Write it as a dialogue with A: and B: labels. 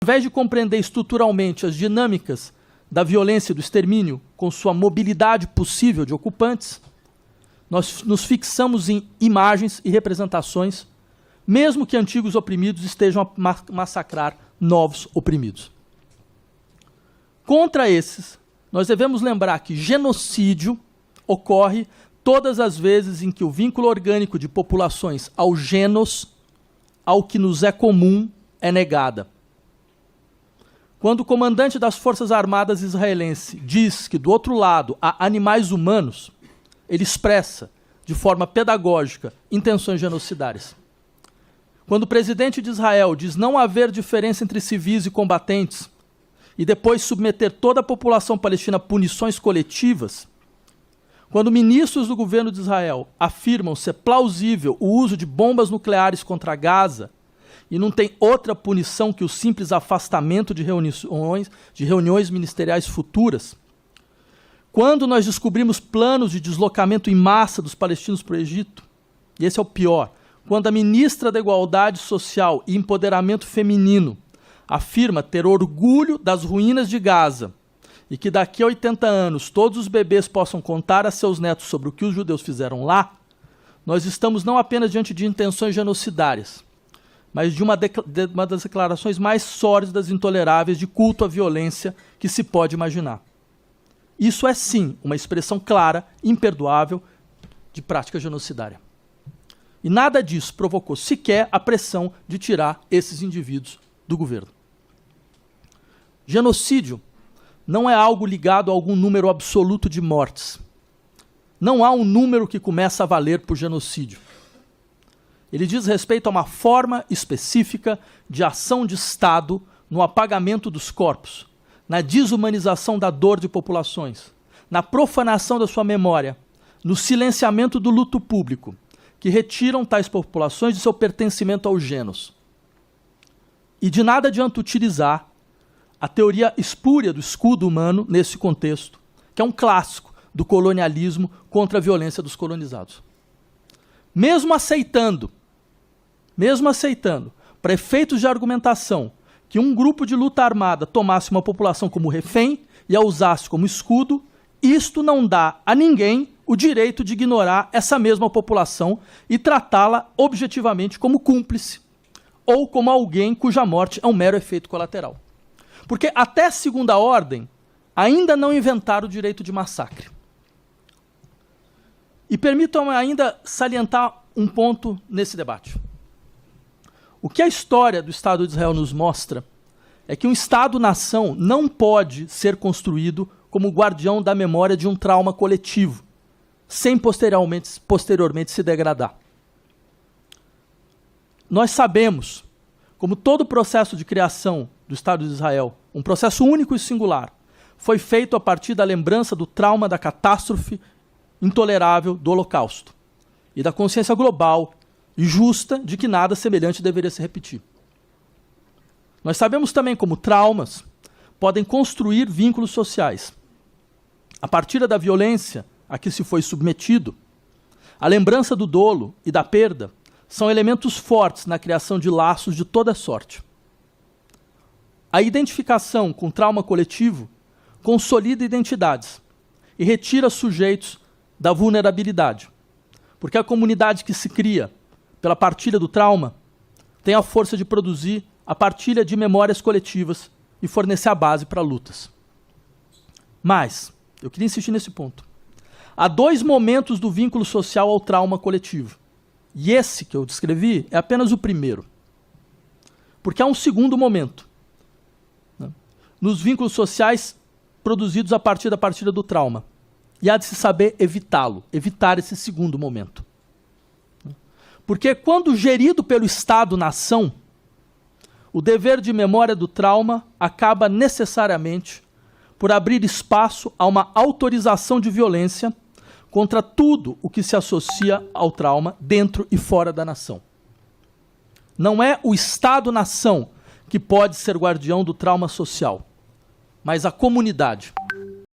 A: Ao invés de compreender estruturalmente as dinâmicas da violência e do extermínio, com sua mobilidade possível de ocupantes, nós nos fixamos em imagens e representações, mesmo que antigos oprimidos estejam a massacrar novos oprimidos. Contra esses, nós devemos lembrar que genocídio ocorre todas as vezes em que o vínculo orgânico de populações ao genos, ao que nos é comum, é negada. Quando o comandante das Forças Armadas israelense diz que do outro lado há animais humanos, ele expressa, de forma pedagógica, intenções genocidárias. Quando o presidente de Israel diz não haver diferença entre civis e combatentes, e depois submeter toda a população palestina a punições coletivas, quando ministros do governo de Israel afirmam ser plausível o uso de bombas nucleares contra Gaza, e não tem outra punição que o simples afastamento de reuniões ministeriais futuras, quando nós descobrimos planos de deslocamento em massa dos palestinos para o Egito, e esse é o pior, quando a ministra da Igualdade Social e Empoderamento Feminino afirma ter orgulho das ruínas de Gaza e que daqui a 80 anos todos os bebês possam contar a seus netos sobre o que os judeus fizeram lá, nós estamos não apenas diante de intenções genocidárias, mas de uma das declarações mais sórdidas e intoleráveis de culto à violência que se pode imaginar. Isso é, sim, uma expressão clara, imperdoável, de prática genocidária. E nada disso provocou sequer a pressão de tirar esses indivíduos do governo. Genocídio não é algo ligado a algum número absoluto de mortes. Não há um número que começa a valer por genocídio. Ele diz respeito a uma forma específica de ação de Estado no apagamento dos corpos, na desumanização da dor de populações, na profanação da sua memória, no silenciamento do luto público, que retiram tais populações de seu pertencimento ao gênus. E de nada adianta utilizar a teoria espúria do escudo humano nesse contexto, que é um clássico do colonialismo contra a violência dos colonizados. Mesmo aceitando, para efeitos de argumentação, que um grupo de luta armada tomasse uma população como refém e a usasse como escudo, isto não dá a ninguém o direito de ignorar essa mesma população e tratá-la objetivamente como cúmplice ou como alguém cuja morte é um mero efeito colateral. Porque até a Segunda Ordem ainda não inventaram o direito de massacre. E permitam ainda salientar um ponto nesse debate. O que a história do Estado de Israel nos mostra é que um Estado-nação não pode ser construído como guardião da memória de um trauma coletivo, sem posteriormente se degradar. Nós sabemos, como todo o processo de criação do Estado de Israel, um processo único e singular, foi feito a partir da lembrança do trauma da catástrofe intolerável do Holocausto e da consciência global e justa de que nada semelhante deveria se repetir. Nós sabemos também como traumas podem construir vínculos sociais. A partir da violência a que se foi submetido, a lembrança do dolo e da perda são elementos fortes na criação de laços de toda sorte. A identificação com trauma coletivo consolida identidades e retira sujeitos da vulnerabilidade, porque a comunidade que se cria pela partilha do trauma tem a força de produzir a partilha de memórias coletivas e fornecer a base para lutas. Mas, eu queria insistir nesse ponto. Há dois momentos do vínculo social ao trauma coletivo. E esse que eu descrevi é apenas o primeiro. Porque há um segundo momento, né, nos vínculos sociais produzidos a partir da partilha do trauma. E há de se saber evitá-lo, evitar esse segundo momento. Porque quando gerido pelo Estado-nação, o dever de memória do trauma acaba necessariamente por abrir espaço a uma autorização de violência contra tudo o que se associa ao trauma dentro e fora da nação. Não é o Estado-nação que pode ser guardião do trauma social, mas a comunidade.